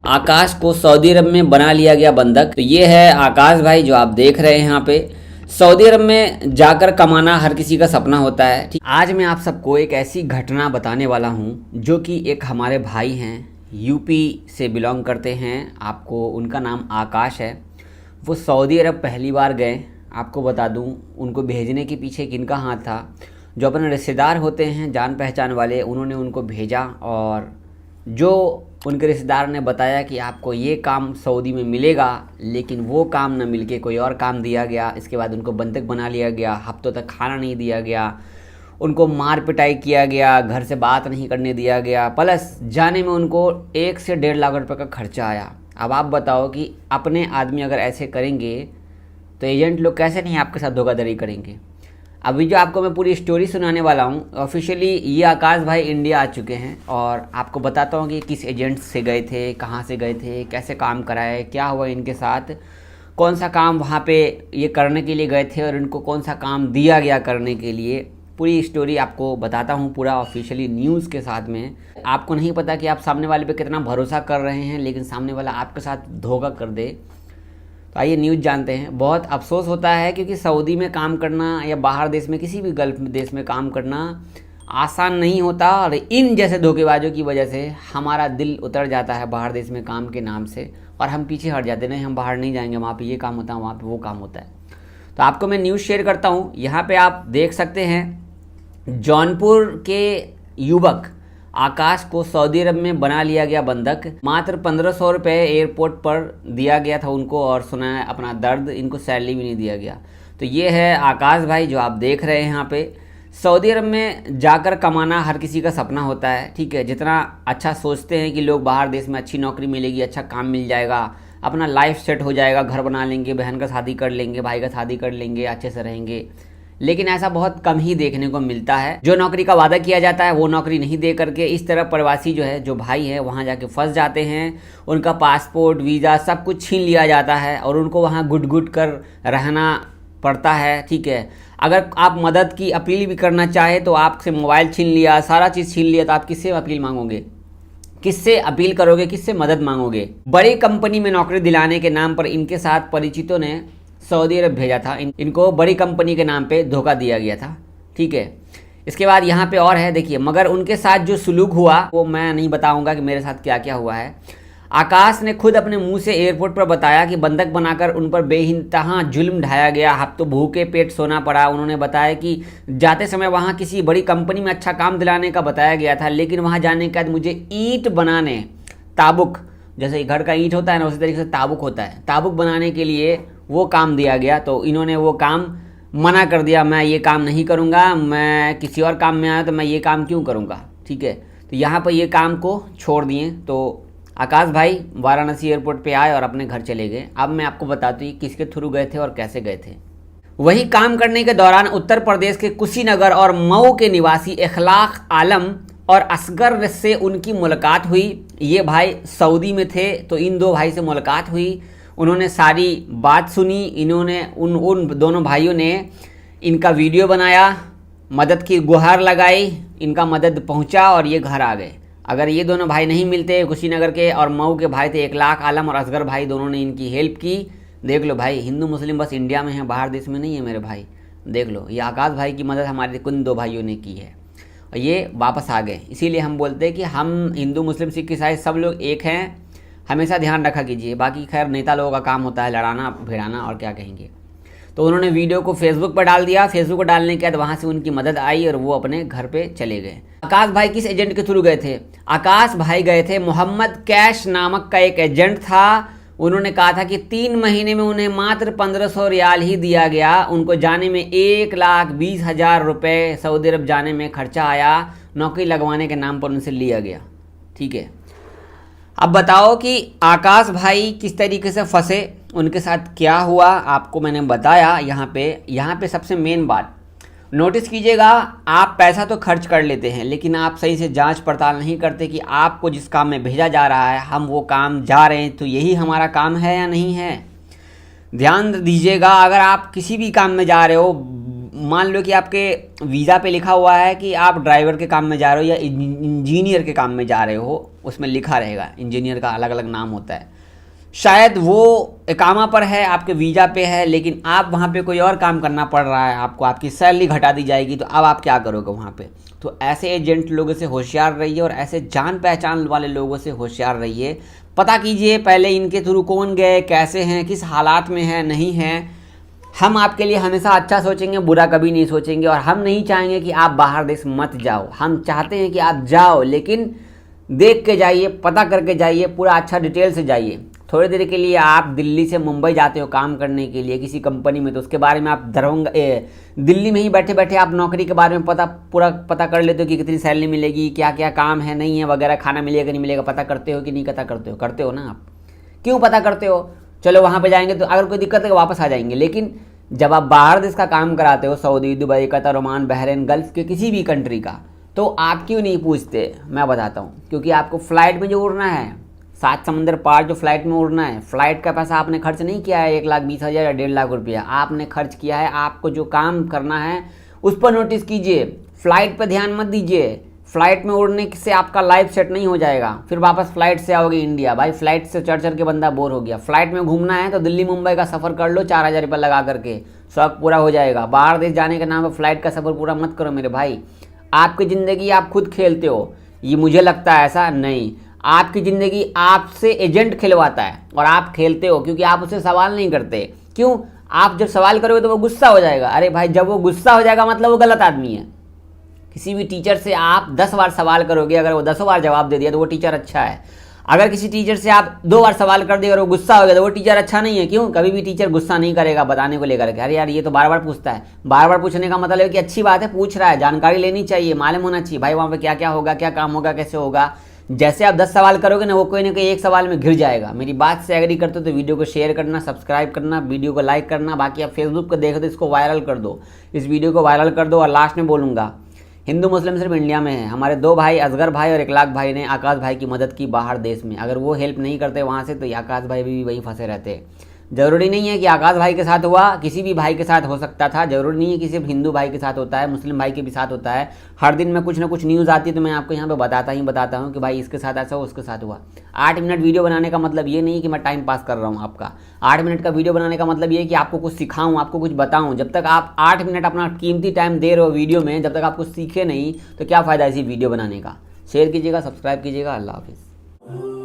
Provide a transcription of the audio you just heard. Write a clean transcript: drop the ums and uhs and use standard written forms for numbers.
आकाश को सऊदी अरब में बना लिया गया बंधक। तो ये है आकाश भाई जो आप देख रहे हैं यहाँ पे। सऊदी अरब में जाकर कमाना हर किसी का सपना होता है। ठीक, आज मैं आप सबको एक ऐसी घटना बताने वाला हूँ जो कि एक हमारे भाई हैं, यूपी से बिलोंग करते हैं। आपको उनका नाम आकाश है। वो सऊदी अरब पहली बार गए। आपको बता दूँ उनको भेजने के पीछे किनका हाथ था। जो अपने रिश्तेदार होते हैं, जान पहचान वाले, उन्होंने उनको भेजा और जो उनके रिश्तेदार ने बताया कि आपको ये काम सऊदी में मिलेगा, लेकिन वो काम न मिलके कोई और काम दिया गया। इसके बाद उनको बंधक बना लिया गया, हफ्तों तक खाना नहीं दिया गया, उनको मार पिटाई किया गया, घर से बात नहीं करने दिया गया, प्लस जाने में उनको 1 से 1.5 लाख रुपए का खर्चा आया। अब आप बताओ कि अपने आदमी अगर ऐसे करेंगे तो एजेंट लोग कैसे नहीं आपके साथ धोखाधड़ी करेंगे। अभी जो आपको मैं पूरी स्टोरी सुनाने वाला हूँ, ऑफिशियली ये आकाश भाई इंडिया आ चुके हैं और आपको बताता हूँ कि किस एजेंट से गए थे, कहाँ से गए थे, कैसे काम कराए, क्या हुआ इनके साथ, कौन सा काम वहाँ पे ये करने के लिए गए थे और इनको कौन सा काम दिया गया करने के लिए। पूरी स्टोरी आपको बताता हूँ पूरा ऑफिशियली न्यूज़ के साथ में। आपको नहीं पता कि आप सामने वाले पे कितना भरोसा कर रहे हैं, लेकिन सामने वाला आपके साथ धोखा कर दे। तो आइए न्यूज़ जानते हैं। बहुत अफसोस होता है क्योंकि सऊदी में काम करना या बाहर देश में, किसी भी गल्फ देश में काम करना आसान नहीं होता और इन जैसे धोखेबाजों की वजह से हमारा दिल उतर जाता है बाहर देश में काम के नाम से और हम पीछे हट जाते हैं। नहीं, हम बाहर नहीं जाएंगे, वहाँ पे ये काम होता है, वहाँ पे वो काम होता है। तो आपको मैं न्यूज़ शेयर करता हूँ। यहाँ पर आप देख सकते हैं जौनपुर के युवक आकाश को सऊदी अरब में बना लिया गया बंधक। मात्र 1500 रुपये एयरपोर्ट पर दिया गया था उनको और सुना है अपना दर्द, इनको सैलरी भी नहीं दिया गया। तो ये है आकाश भाई जो आप देख रहे हैं यहाँ पे। सऊदी अरब में जाकर कमाना हर किसी का सपना होता है। ठीक है, जितना अच्छा सोचते हैं कि लोग बाहर देश में अच्छी नौकरी मिलेगी, अच्छा काम मिल जाएगा, अपना लाइफ सेट हो जाएगा, घर बना लेंगे, बहन का शादी कर लेंगे, भाई का शादी कर लेंगे, अच्छे से रहेंगे, लेकिन ऐसा बहुत कम ही देखने को मिलता है। जो नौकरी का वादा किया जाता है वो नौकरी नहीं दे करके इस तरह प्रवासी जो है, जो भाई है, वहाँ जाके फंस जाते हैं। उनका पासपोर्ट, वीज़ा सब कुछ छीन लिया जाता है और उनको वहाँ गुट गुट कर रहना पड़ता है। ठीक है, अगर आप मदद की अपील भी करना चाहे तो आपसे मोबाइल छीन लिया, सारा चीज़ छीन लिया, तो आप किससे अपील मांगोगे, किससे अपील करोगे, किससे मदद मांगोगे। बड़ी कंपनी में नौकरी दिलाने के नाम पर इनके साथ परिचितों ने सऊदी अरब भेजा था। इनको बड़ी कंपनी के नाम पे धोखा दिया गया था। ठीक है, इसके बाद यहाँ पे और है, देखिए, मगर उनके साथ जो सुलूक हुआ वो मैं नहीं बताऊंगा कि मेरे साथ क्या क्या हुआ है। आकाश ने खुद अपने मुंह से एयरपोर्ट पर बताया कि बंधक बनाकर उन पर बेइंतहा जुल्म ढाया गया, हफ्तों भूखे पेट सोना पड़ा। उन्होंने बताया कि जाते समय वहाँ किसी बड़ी कंपनी में अच्छा काम दिलाने का बताया गया था, लेकिन वहाँ जाने के बाद मुझे ईंट बनाने, ताबुक, जैसे घर का ईंट होता है ना, उसी तरीके से ताबुक होता है, ताबुक बनाने के लिए वो काम दिया गया। तो इन्होंने वो काम मना कर दिया, मैं ये काम नहीं करूँगा, मैं किसी और काम में आया तो मैं ये काम क्यों करूँगा। ठीक है, तो यहाँ पर ये काम को छोड़ दिए। तो आकाश भाई वाराणसी एयरपोर्ट पे आए और अपने घर चले गए। अब मैं आपको बताती हूँ किसके थ्रू गए थे और कैसे गए थे। वहीं काम करने के दौरान उत्तर प्रदेश के कुशीनगर और मऊ के निवासी इखलाक आलम और असगर से उनकी मुलाकात हुई। ये भाई सऊदी में थे तो इन दो भाई से मुलाकात हुई। उन्होंने सारी बात सुनी। इन्होंने उन दोनों भाइयों ने इनका वीडियो बनाया, मदद की गुहार लगाई, इनका मदद पहुंचा और ये घर आ गए। अगर ये दोनों भाई नहीं मिलते, कुशीनगर के और मऊ के भाई थे इखलाक आलम और असगर भाई, दोनों ने इनकी हेल्प की। देख लो भाई, हिंदू मुस्लिम बस इंडिया में है, बाहर देश में नहीं है मेरे भाई। देख लो, ये आकाश भाई की मदद हमारे कुछ दो भाइयों ने की है और ये वापस आ गए। इसीलिए हम बोलते हैं कि हम हिंदू मुस्लिम सिख ईसाई सब लोग एक हैं, हमेशा ध्यान रखा कीजिए। बाकी खैर नेता लोगों का काम होता है लड़ाना भिड़ाना, और क्या कहेंगे। तो उन्होंने वीडियो को फेसबुक पर डाल दिया। फेसबुक पर डालने के बाद वहाँ से उनकी मदद आई और वो अपने घर पे चले गए। आकाश भाई किस एजेंट के थ्रू गए थे? आकाश भाई गए थे, मोहम्मद कैश नामक का एक एजेंट था। उन्होंने कहा था कि 3 महीने में उन्हें मात्र 1500 रियाल ही दिया गया। उनको जाने में 1,20,000 रुपये सऊदी अरब जाने में खर्चा आया। नौकरी लगवाने के नाम पर उनसे लिया गया। ठीक है, अब बताओ कि आकाश भाई किस तरीके से फंसे, उनके साथ क्या हुआ, आपको मैंने बताया। यहाँ पे सबसे मेन बात नोटिस कीजिएगा, आप पैसा तो खर्च कर लेते हैं, लेकिन आप सही से जांच पड़ताल नहीं करते कि आपको जिस काम में भेजा जा रहा है, हम वो काम जा रहे हैं तो यही हमारा काम है या नहीं है। ध्यान दीजिएगा, अगर आप किसी भी काम में जा रहे हो, मान लो कि आपके वीज़ा पे लिखा हुआ है कि आप ड्राइवर के काम में जा रहे हो या इंजीनियर के काम में जा रहे हो, उसमें लिखा रहेगा, इंजीनियर का अलग अलग नाम होता है। शायद वो इकामा पर है, आपके वीज़ा पे है, लेकिन आप वहाँ पे कोई और काम करना पड़ रहा है आपको, आपकी सैलरी घटा दी जाएगी, तो अब आप क्या करोगे वहाँ पे? तो ऐसे एजेंट लोगों से होशियार रहिए और ऐसे जान पहचान वाले लोगों से होशियार रहिए। पता कीजिए पहले इनके थ्रू कौन गए, कैसे हैं, किस हालात में हैं, नहीं हैं। हम आपके लिए हमेशा अच्छा सोचेंगे, बुरा कभी नहीं सोचेंगे, और हम नहीं चाहेंगे कि आप बाहर देश मत जाओ। हम चाहते हैं कि आप जाओ, लेकिन देख के जाइए, पता करके जाइए, पूरा अच्छा डिटेल से जाइए। थोड़ी देर के लिए आप दिल्ली से मुंबई जाते हो काम करने के लिए किसी कंपनी में, तो उसके बारे में आप दिल्ली में ही बैठे बैठे आप नौकरी के बारे में पूरा पता कर लेते हो कि कितनी सैलरी मिलेगी, क्या क्या काम है, नहीं है वगैरह, खाना मिलेगा कि नहीं मिलेगा, पता करते हो कि नहीं पता करते हो? करते हो ना आप। क्यों पता करते हो? चलो वहाँ पे जाएंगे तो अगर कोई दिक्कत है वापस आ जाएंगे, लेकिन जब आप बाहर देश का काम कराते हो, Saudi, Dubai, Qatar, Oman, Bahrain, gulf के किसी भी कंट्री का, तो आप क्यों नहीं पूछते? मैं बताता हूँ। क्योंकि आपको फ्लाइट में जो उड़ना है, 7 समंदर पार जो फ्लाइट में उड़ना है, फ्लाइट का पैसा आपने खर्च नहीं किया है 1,20,000 या 1.5 लाख रुपया, आपने खर्च किया है आपको जो काम करना है उस पर नोटिस कीजिए। फ्लाइट पर ध्यान मत दीजिए। फ्लाइट में उड़ने से आपका लाइफ सेट नहीं हो जाएगा, फिर वापस फ्लाइट से आओगे इंडिया। भाई फ्लाइट से चढ़ के बंदा बोर हो गया। फ्लाइट में घूमना है तो दिल्ली मुंबई का सफ़र कर लो 4,000 रुपये लगा करके, शौक पूरा हो जाएगा। बाहर देश जाने के नाम पर फ्लाइट का सफ़र पूरा मत करो मेरे भाई। आपकी ज़िंदगी आप खुद खेलते हो, ये मुझे लगता है ऐसा नहीं। आपकी ज़िंदगी आपसे एजेंट खिलवाता है और आप खेलते हो क्योंकि आप उससे सवाल नहीं करते। क्यों? आप जब सवाल करोगे तो वो गुस्सा हो जाएगा। अरे भाई जब वो गुस्सा हो जाएगा मतलब वो गलत आदमी है। किसी भी टीचर से आप 10 बार सवाल करोगे, अगर वो 10 बार जवाब दे दिया तो वो टीचर अच्छा है। अगर किसी टीचर से आप 2 बार सवाल कर दिए और वो गुस्सा हो गया तो वो टीचर अच्छा नहीं है। क्यों? कभी भी टीचर गुस्सा नहीं करेगा बताने को लेकर के। अरे यार ये तो बार बार पूछता है। बार बार पूछने का मतलब है कि अच्छी बात है, पूछ रहा है, जानकारी लेनी चाहिए, मालूम होना चाहिए भाई वहाँ पे क्या क्या होगा, क्या काम होगा, कैसे होगा। जैसे आप 10 सवाल करोगे ना, वो कोई ना कोई एक सवाल में घिर जाएगा। मेरी बात से एग्री करते हो तो वीडियो को शेयर करना, सब्सक्राइब करना, वीडियो को लाइक करना। बाकी आप फेसबुक को देखो तो इसको वायरल कर दो, इस वीडियो को वायरल कर दो। और लास्ट में बोलूँगा, हिंदू मुस्लिम सिर्फ इंडिया में है। हमारे 2 भाई असगर भाई और इकलाक भाई ने आकाश भाई की मदद की बाहर देश में। अगर वो हेल्प नहीं करते वहाँ से तो आकाश भाई भी वहीं फंसे रहते। ज़रूरी नहीं है कि आकाश भाई के साथ हुआ, किसी भी भाई के साथ हो सकता था। ज़रूरी नहीं है कि सिर्फ हिंदू भाई के साथ होता है, मुस्लिम भाई के भी साथ होता है। हर दिन में कुछ ना कुछ न्यूज़ आती है तो मैं आपको यहाँ पे बताता हूँ कि भाई इसके साथ ऐसा हुआ, उसके साथ हुआ। 8 मिनट वीडियो बनाने का मतलब ये नहीं कि मैं टाइम पास कर रहा हूँ आपका। 8 मिनट का वीडियो बनाने का मतलब ये है कि आपको कुछ सिखाऊँ, आपको कुछ बताऊँ। जब तक आप 8 मिनट अपना कीमती टाइम दे रहे हो वीडियो में, जब तक आप कुछ सीखे नहीं तो क्या फ़ायदा इसी वीडियो बनाने का। शेयर कीजिएगा, सब्सक्राइब कीजिएगा। अल्लाह हाफिज़।